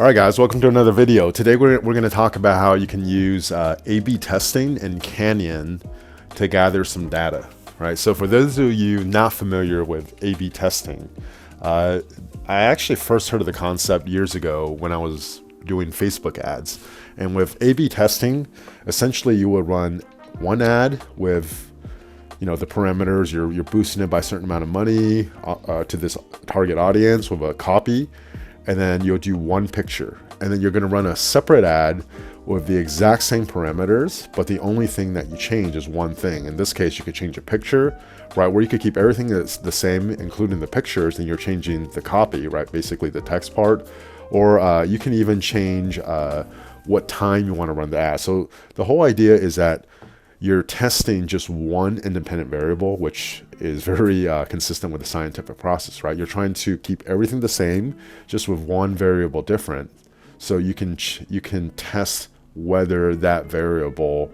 All right, guys, welcome to another video. Today we're going to talk about how you can use A/B testing in Canyon to gather some data, right? So for those of you not familiar with A/B testing, I actually first heard of the concept years ago when I was doing Facebook ads. And with A/B testing, essentially you would run one ad with the parameters, you're boosting it by a certain amount of money to this target audience with a copy, and then you'll do one picture, and then you're going to run a separate ad with the exact same parameters, but the only thing that you change is one thing. In this case, you could change a picture, right, where you could keep everything that's the same, including the pictures, and you're changing the copy, right, basically the text part, or you can even change what time you want to run the ad. So the whole idea is that you're testing just one independent variable, which is very consistent with the scientific process, right? You're trying to keep everything the same, just with one variable different, so you can test whether that variable,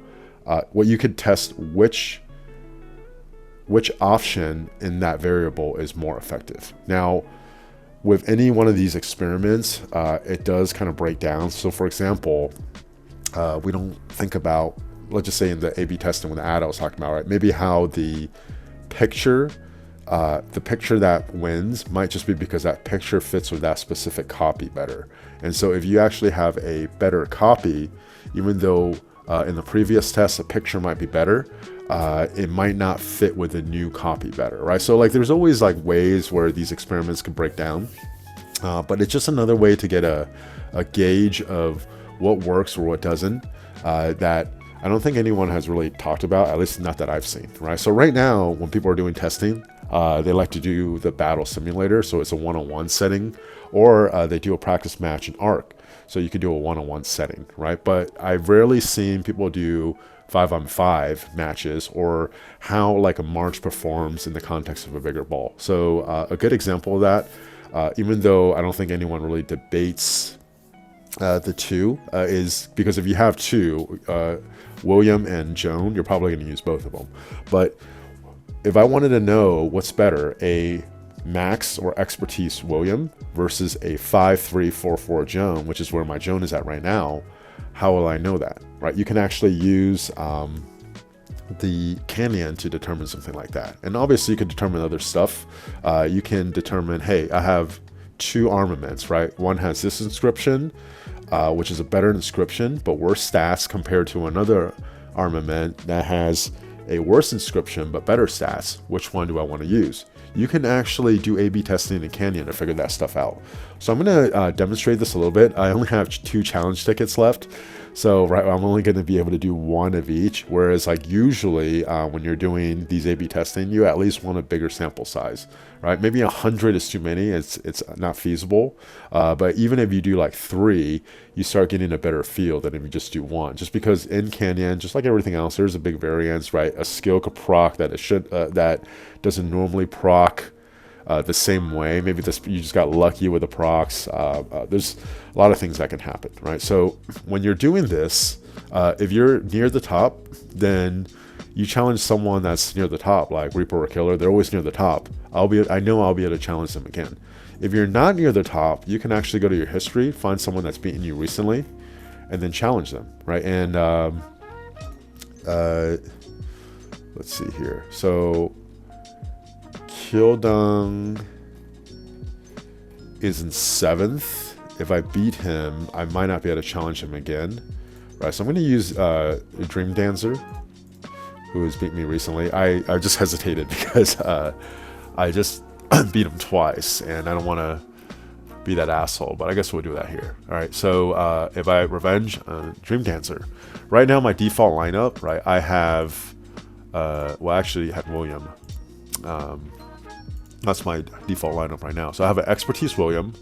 you could test which option in that variable is more effective. Now, with any one of these experiments, it does kind of break down. So, for example, we don't think about, let's just say in the A/B testing with the ad I was talking about, right? Maybe how the picture that wins might just be because that picture fits with that specific copy better. And so if you actually have a better copy, even though in the previous test a picture might be better, it might not fit with the new copy better, right? So like there's always like ways where these experiments can break down, but it's just another way to get a gauge of what works or what doesn't, that I don't think anyone has really talked about, at least not that I've seen, right? So right now, when people are doing testing, they like to do the battle simulator. So it's a one-on-one setting, or they do a practice match in ARC. So you could do a one-on-one setting, right? But I've rarely seen people do 5-on-5 matches, or how like a march performs in the context of a bigger ball. So a good example of that, even though I don't think anyone really debates the two, is because if you have two, William and Joan, you're probably going to use both of them. But if I wanted to know what's better, a max or expertise William versus a 5-3-4-4 Joan, which is where my Joan is at right now, how will I know that, right? You can actually use the Canyon to determine something like that. And obviously you could determine other stuff. You can determine, hey, I have two armaments, right? One has this inscription, which is a better inscription but worse stats, compared to another armament that has a worse inscription but better stats. Which one do I want to use? You can actually do A/B testing in Canyon to figure that stuff out. So I'm going to demonstrate this a little bit. I only have 2 challenge tickets left, so right, I'm only going to be able to do one of each, whereas like usually when you're doing these A/B testing, you at least want a bigger sample size, right? Maybe 100 is too many, it's not feasible, but even if you do like 3, you start getting a better feel than if you just do 1, just because in Canyon, just like everything else, there's a big variance, right? A skill could proc that it should that doesn't normally proc the same way. Maybe you just got lucky with the procs. There's a lot of things that can happen, right? So when you're doing this, if you're near the top, then you challenge someone that's near the top, like Reaper or Killer. They're always near the top. I know I'll be able to challenge them again. If you're not near the top, you can actually go to your history, find someone that's beaten you recently, and then challenge them, right? And let's see here. So Kildung is in 7th. If I beat him, I might not be able to challenge him again, right? So I'm going to use Dream Dancer, who has beat me recently. I just hesitated because I just beat him twice, and I don't want to be that asshole, but I guess we'll do that here. All right, so if I revenge Dream Dancer, right now my default lineup, right, I have, well, actually I had William. That's my default lineup right now. So I have an expertise William,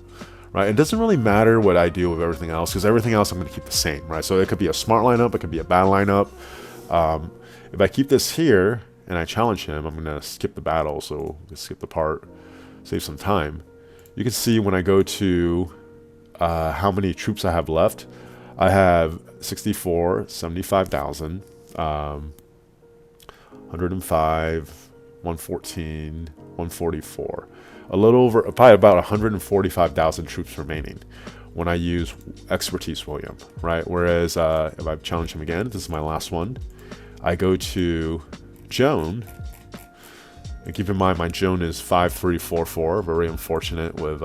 right? It doesn't really matter what I do with everything else, because everything else I'm going to keep the same, right? So it could be a smart lineup, it could be a bad lineup. If I keep this here and I challenge him, I'm going to skip the battle, so let's skip the part, save some time. You can see when I go to how many troops I have left, I have 64, 75,000, 105, 114, 144. A little over, probably about 145,000 troops remaining. when I use Expertise William, right? Whereas if I challenge him again, this is my last one, I go to Joan. And keep in mind, my Joan is 5344. Very unfortunate with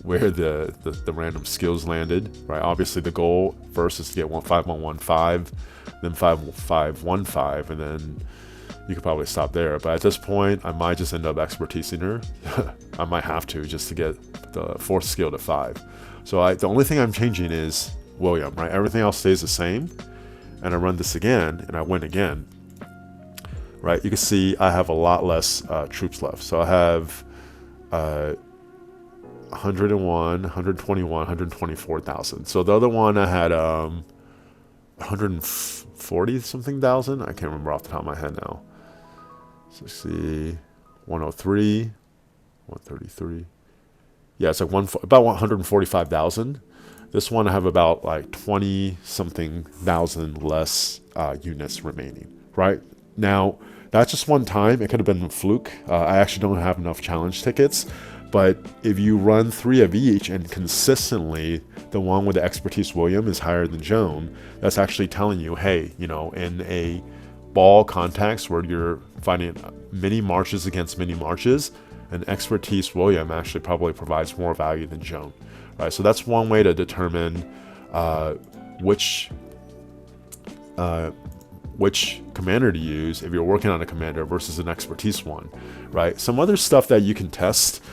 where the random skills landed, right? Obviously, the goal first is to get 5115, then 5515, and then you could probably stop there. But at this point, I might just end up expertising her. I might have to just to get the fourth skill to 5. So the only thing I'm changing is William, right? Everything else stays the same. And I run this again, and I win again. Right, you can see I have a lot less troops left. So I have 101, 121, 124,000. So the other one I had 140 something thousand. I can't remember off the top of my head now. So see, 103, 133. Yeah, it's like about 145,000. This one I have about like 20 something thousand less units remaining. Right. Now, that's just one time. It could have been a fluke. I actually don't have enough challenge tickets. But if you run 3 of each and consistently the one with the Expertise William is higher than Joan, that's actually telling you, hey, you know, in a ball context where you're fighting mini marches against mini marches, an Expertise William actually probably provides more value than Joan. Right? So that's one way to determine which commander to use if you're working on a commander versus an expertise one, right? Some other stuff that you can test.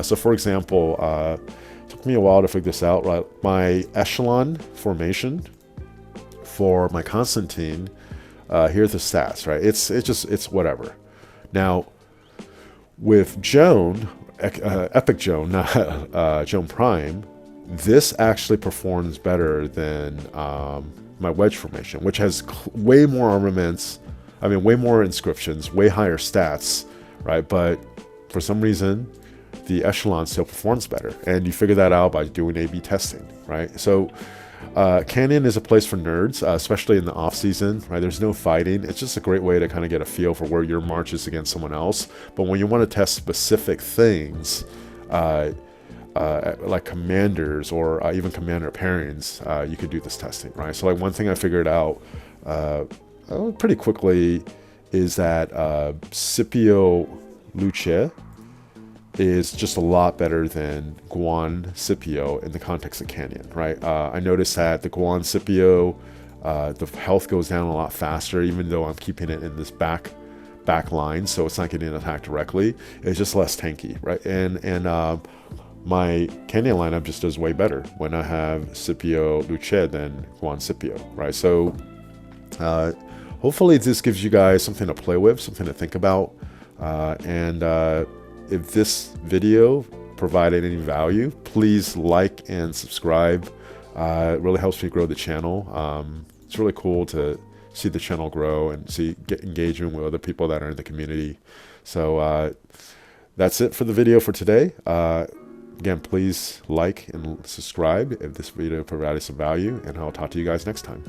So for example, it took me a while to figure this out, right? My echelon formation for my Constantine, here's the stats, right? It's whatever. Now, with Joan, Epic Joan, not Joan Prime, this actually performs better than my wedge formation, which has way more armaments, way more inscriptions, way higher stats, right? But for some reason, the echelon still performs better. And you figure that out by doing A/B testing, right? So Canyon is a place for nerds, especially in the off season, right? There's no fighting. It's just a great way to kind of get a feel for where your march is against someone else. But when you want to test specific things, like commanders or even commander pairings, you could do this testing, right? So like one thing I figured out pretty quickly is that Scipio Luce is just a lot better than Guan Scipio in the context of Canyon, right? I noticed that the Guan Scipio, the health goes down a lot faster, even though I'm keeping it in this back line, so it's not getting attacked directly. It's just less tanky, right? And my Canyon lineup just does way better when I have Scipio Luce than Guan Scipio, right? So hopefully this gives you guys something to play with, something to think about. And if this video provided any value, please like and subscribe. It really helps me grow the channel. It's really cool to see the channel grow and get engagement with other people that are in the community. So that's it for the video for today. Again, please like and subscribe if this video provided some value, and I'll talk to you guys next time.